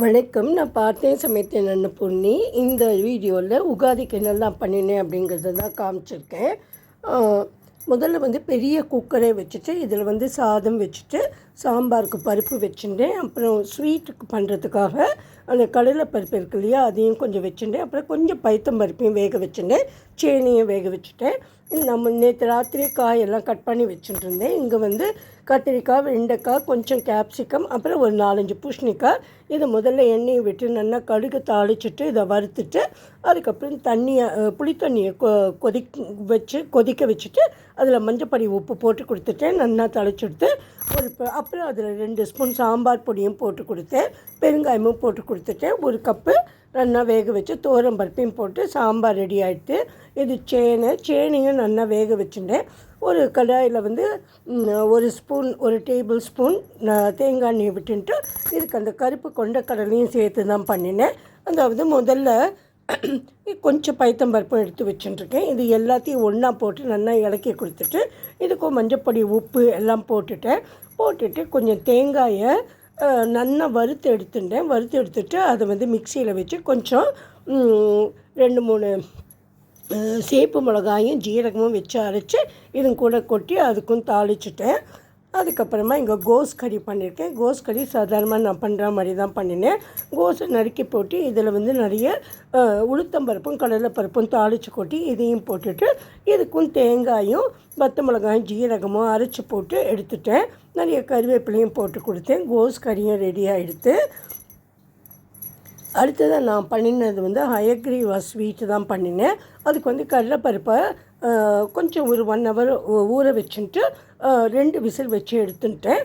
வணக்கம். நான் பார்த்தேன் சமைத்தேன் அன்னபூர்ணி. இந்த வீடியோவில் உகாதிக்கு என்னெல்லாம் பண்ணினேன் அப்படிங்கிறத தான் காமிச்சிருக்கேன். முதல்ல வந்து பெரிய குக்கரை வச்சுட்டு இதில் சாதம் வச்சுட்டு சாம்பாருக்கு பருப்பு வச்சுட்டேன். அப்புறம் ஸ்வீட்டுக்கு பண்ணுறதுக்காக அந்த கடலை பருப்பு இருக்கு இல்லையா, அதையும் கொஞ்சம் வச்சுட்டேன். அப்புறம் கொஞ்சம் பைத்தம் பருப்பையும் வேக வச்சுட்டேன், சேனியும் வேக வச்சுட்டேன். நம்ம நேற்று ராத்திரி காயெல்லாம் கட் பண்ணி வச்சுட்டு இருந்தேன். இங்கே கத்திரிக்காய், வெண்டைக்காய், கொஞ்சம் கேப்சிகம், அப்புறம் ஒரு 4-5 பூசணிக்காய். இதை முதல்ல எண்ணெயை விட்டு நல்லா கடுகு தாளிச்சிட்டு இதை வறுத்துட்டு அதுக்கப்புறம் புளித்தண்ணியை கொதிக்க வச்சுட்டு அதில் மஞ்சப்பொடி உப்பு போட்டு கொடுத்துட்டேன். நல்லா தளிச்சுட்டு அப்புறம் அதில் 2 ஸ்பூன் சாம்பார் பொடியும் போட்டு கொடுத்தேன், பெருங்காயமும் போட்டு கொடுத்துட்டேன். 1 கப்பு நல்லா வேக வச்சு தோரம் பருப்பையும் போட்டு சாம்பார் ரெடி ஆகிட்டு, இது சேனையும் நல்லா வேக வச்சுட்டேன். ஒரு கடாயில் 1 டேபிள் ஸ்பூன் தேங்காய் எண்ணெய் விட்டுன்ட்டு இதுக்கு அந்த கருப்பு கொண்ட கடலையும் சேர்த்து தான் பண்ணினேன். அதாவது முதல்ல கொஞ்சம் பைத்தம்பருப்பும் எடுத்து வச்சுட்டுருக்கேன். இது எல்லாத்தையும் ஒன்றா போட்டு நல்லா இலக்கி கொடுத்துட்டு இதுக்கும் மஞ்சப்பொடி உப்பு எல்லாம் போட்டுட்டு கொஞ்சம் தேங்காயை நல்லா வறுத்து எடுத்துட்டு அதை மிக்சியில் வச்சு கொஞ்சம் 2-3 சேப்பு மிளகாயும் ஜீரகமும் வச்சு அரைச்சி இதுங்க கூட கொட்டி அதுக்கும் தாளிச்சிட்டேன். அதுக்கப்புறமா இங்கே கோஸ் கறி பண்ணியிருக்கேன். கோஸ் கறி சாதாரணமாக நான் பண்ணுற மாதிரி தான் பண்ணினேன். கோஸை நறுக்கி போட்டு இதில் நிறைய உளுத்தம்பருப்பும் கடலைப்பருப்பும் தாளித்து கொட்டி இதையும் போட்டுட்டு இதுக்கும் தேங்காயும் வத்த மிளகாயும் ஜீரகமும் அரைச்சி போட்டு எடுத்துட்டேன். நிறைய கருவேப்பிலையும் போட்டு கொடுத்தேன். கோஸ் கறியும் ரெடி ஆகிடுது. அடுத்ததாக நான் பண்ணினது ஹயக்ரீவா ஸ்வீட்டு தான் பண்ணினேன். அதுக்கு கடலைப்பருப்பை கொஞ்சம் ஒரு 1 ஹவர் ஊற வச்சுட்டு 2 விசில் வச்சு எடுத்துட்டேன்.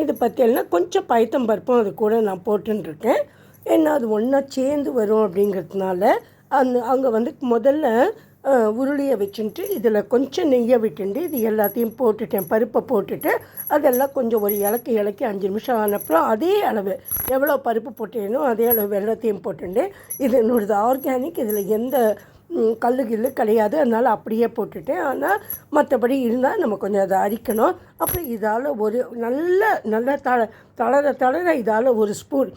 இது பார்த்தீங்கன்னா கொஞ்சம் பைத்தம்பருப்பும் அது கூட நான் போட்டுருக்கேன். ஏன்னா அது ஒன்றா சேர்ந்து வரும் அப்படிங்கிறதுனால அங்கே முதல்ல உருளியை வச்சுட்டு இதில் கொஞ்சம் நெய்யை விட்டுண்டு இது எல்லாத்தையும் போட்டுட்டேன். பருப்பை போட்டுட்டு அதெல்லாம் கொஞ்சம் ஒரு இலக்கி 5 நிமிஷம் ஆனப்புறம் அதே அளவு எவ்வளோ பருப்பு போட்டேனோ அதே அளவு வெள்ளத்தையும் போட்டுண்டு இது என்னோடது ஆர்கானிக், இதில் எந்த கல்லு கிடையாது, அதனால் அப்படியே போட்டுட்டேன். ஆனால் மற்றபடி இருந்தால் நம்ம கொஞ்சம் அதை அரிக்கணும். அப்புறம் இதால் ஒரு நல்லா தளர இதால் 1 ஸ்பூன்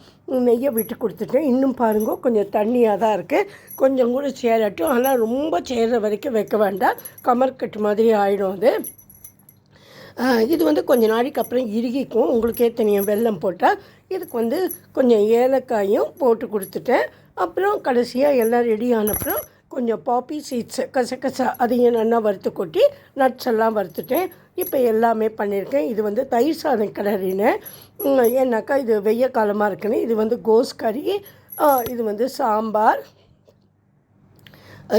நெய்யை விட்டு கொடுத்துட்டேன். இன்னும் பாருங்க கொஞ்சம் தண்ணியாக தான் இருக்குது, கொஞ்சம் கூட சேரட்டும். ஆனால் ரொம்ப சேர்ற வரைக்கும் வைக்க வேண்டாம், கமர்கட்டு மாதிரி ஆகிடும் அது. இது கொஞ்சம் நாளைக்கு அப்புறம் இறுகிக்கும், உங்களுக்கே தெரியும் வெல்லம் போட்டால். இதுக்கு கொஞ்சம் ஏலக்காயும் போட்டு கொடுத்துட்டேன். அப்புறம் கடைசியாக எல்லாம் ரெடி ஆனப்புறம் கொஞ்சம் பாப்பி சீட்ஸு கசகசா அதையும் நல்லா வறுத்து கொட்டி நட்ஸ் எல்லாம் வறுத்துட்டேன். இப்போ எல்லாமே பண்ணியிருக்கேன். இது தயிர் சாதம் கிளறினேன். ஏன்னாக்கா இது வெய்ய காலமாக இருக்குன்னு. இது கோஸ் கறி, இது சாம்பார்,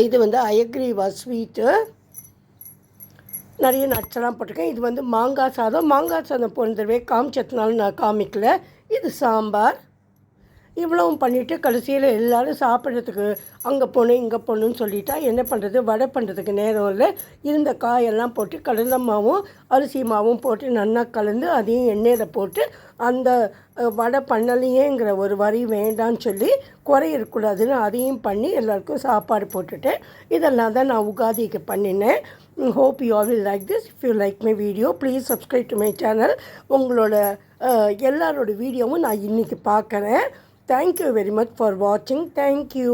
இது அயக்ரீவா ஸ்வீட்டு, நிறைய நட்ஸெல்லாம் போட்டிருக்கேன். இது மாங்காய் சாதம் போன தடவை காமிச்சதுனால நான் காமிக்கல. இது சாம்பார். இவ்வளவும் பண்ணிவிட்டு கடைசியில் எல்லோரும் சாப்பிட்றதுக்கு அங்கே போகணும் இங்கே போகணுன்னு சொல்லிட்டா என்ன பண்ணுறது, வடை பண்ணுறதுக்கு நேரம் இல்லை. இருந்த காயெல்லாம் போட்டு கடலை மாவும் அரிசி மாவும் போட்டு நல்லா கலந்து அதையும் எண்ணெயில் போட்டு அந்த வடை பண்ணலையேங்கிற ஒரு வரி வேண்டான்னு சொல்லி குறை இருக்கக்கூடாதுன்னு அதையும் பண்ணி எல்லாருக்கும் சாப்பாடு போட்டுட்டேன். இதெல்லாம் தான் நான் உகாதிக்கு பண்ணினேன். Hope you all will like this. If you like my video please subscribe to my channel. உங்களோட எல்லாரோட வீடியோவும் நான் இன்றைக்கி பார்க்குறேன். Thank you very much for watching. Thank you.